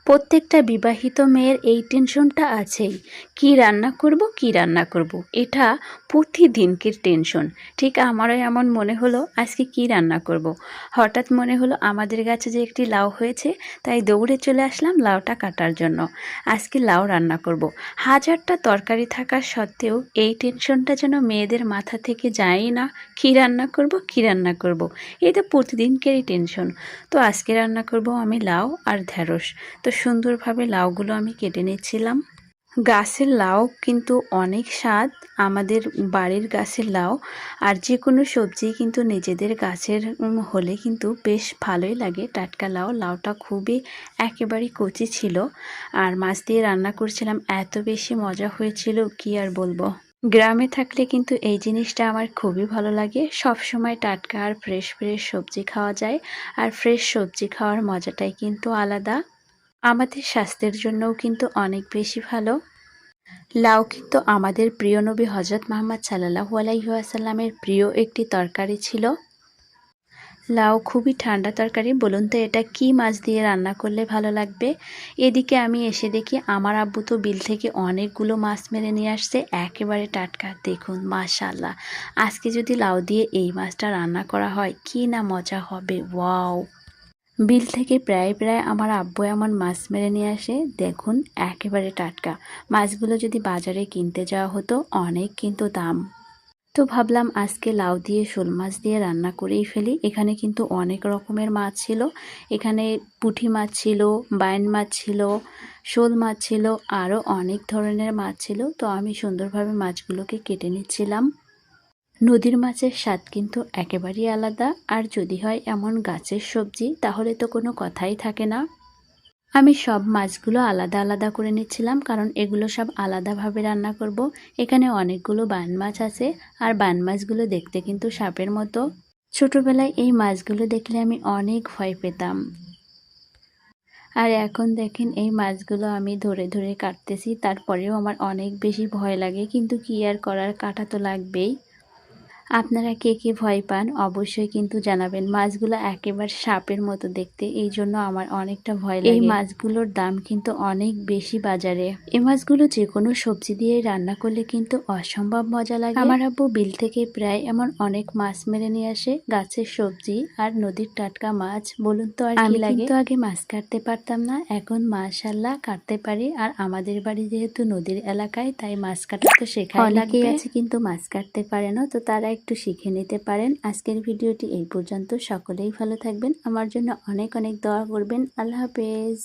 প্রত্যেকটা বিবাহিত মেয়ের এই টেনশনটা আছেই, কি রান্না করব কি রান্না করব, এটা প্রতিদিনকের টেনশন। ঠিক আমারও এমন মনে হলো আজকে কি রান্না করব। হঠাৎ মনে হলো আমাদের গাছে যে একটি লাউ হয়েছে, তাই দৌড়ে চলে আসলাম লাউটা কাটার জন্য। আজকে লাউ রান্না করব। হাজারটা তরকারি থাকা সত্ত্বেও এই টেনশনটা যেন মেয়েদের মাথা থেকে যায়ই না, কি রান্না করব কি রান্না করব। এই তো প্রতিদিনকেরই টেনশন। তো আজকে রান্না করব আমি লাউ আর ঢেঁড়স। তো সুন্দরভাবে লাউগুলো আমি কেটে নিচ্ছিলাম। গাছের লাউ কিন্তু অনেক স্বাদ, আমাদের বাড়ির গাছের লাউ। আর যে কোনো সবজি কিন্তু নিজেদের গাছের হলে কিন্তু বেশ ভালোই লাগে। টাটকা লাউ, লাউটা খুবই একেবারেই কচি ছিল। আর মাছ দিয়ে রান্না করছিলাম, এত বেশি মজা হয়েছিল কি আর বলবো। গ্রামে থাকলে কিন্তু এই জিনিসটা আমার খুবই ভালো লাগে। সব সময় টাটকা আর ফ্রেশ ফ্রেশ সবজি খাওয়া যায়। আর ফ্রেশ সবজি খাওয়ার মজাটাই কিন্তু আলাদা। আমাদের স্বাস্থ্যের জন্যও কিন্তু অনেক বেশি ভালো। লাউ কিন্তু আমাদের প্রিয় নবী হজরত মুহাম্মদ সাল্লাল্লাহু আলাইহি ওয়াসাল্লামের প্রিয় একটি তরকারি ছিল। লাউ খুবই ঠান্ডা তরকারি। বলুন তো এটা কি মাছ দিয়ে রান্না করলে ভালো লাগবে। এদিকে আমি এসে দেখি আমার আব্বু তো বিল থেকে অনেকগুলো মাছ মেরে নিয়ে আসছে, একেবারে টাটকা। দেখুন মাশাআল্লাহ, আজকে যদি লাউ দিয়ে এই মাছটা রান্না করা হয় কি না মজা হবে। ওয়াও! বিল থেকে প্রায় আমার আব্বু এমন মাছ মেরে নিয়ে আসে, দেখুন একেবারে টাটকা। মাছগুলো যদি বাজারে কিনতে যাওয়া হতো অনেক কিন্তু দাম। তো ভাবলাম আজকে লাউ দিয়ে শোল মাছ দিয়ে রান্না করেই ফেলি। এখানে কিন্তু অনেক রকমের মাছ ছিল। এখানে পুঁটি মাছ ছিল, বাইন মাছ ছিল, শোল মাছ ছিল, আরও অনেক ধরনের মাছ ছিল। তো আমি সুন্দরভাবে মাছগুলোকে কেটে নিচ্ছিলাম। নদীর মাছের স্বাদ কিন্তু একেবারেই আলাদা। আর যদি হয় এমন গাছের সবজি তাহলে তো কোনো কথাই থাকে না। আমি সব মাছগুলো আলাদা আলাদা করে নিচ্ছিলাম, কারণ এগুলো সব আলাদাভাবে রান্না করব। এখানে অনেকগুলো বান মাছ আছে, আর বান মাছগুলো দেখতে কিন্তু সাপের মতো। ছোটবেলায় এই মাছগুলো দেখলে আমি অনেক ভয় পেতাম। আর এখন দেখেন এই মাছগুলো আমি ধরে ধরে কাটতেছি, তারপরেও আমার অনেক বেশি ভয় লাগে, কিন্তু কি আর করার, কাটা তো লাগবেই। আপনারা কে কে ভয় পান অবশ্যই কিন্তু জানাবেন। মাছগুলো একেবারে সাপের মতো দেখতে, এই জন্য আমার অনেকটা ভয় লাগে। এই মাছগুলোর দাম কিন্তু অনেক বেশি বাজারে। এই মাছগুলো যে কোনো সবজি দিয়ে রান্না করলে কিন্তু অসম্ভব মজা লাগে। আমার আব্বু বিল থেকে প্রায় এমন অনেক মাছ মেরে নিয়ে আসে, গাছের সবজি আর নদীর টাটকা মাছ। বলুন তো আর কি লাগে। আমি কিন্তু আগে মাছ কাটতে পারতাম না, এখন মাশাআল্লাহ কাটতে পারি। আর আমাদের বাড়ি যেহেতু নদীর এলাকায়, তাই মাছ কাটা তো শেখাই লাগবে। অনেকেই আছে কিন্তু মাছ কাটতে পারে না, তো তারা একটু শিখে নিতে পারেন। আজকের ভিডিওটি এই পর্যন্ত। সকলেই ভালো থাকবেন, আমার জন্য অনেক অনেক দোয়া করবেন। আল্লাহ হাফেজ।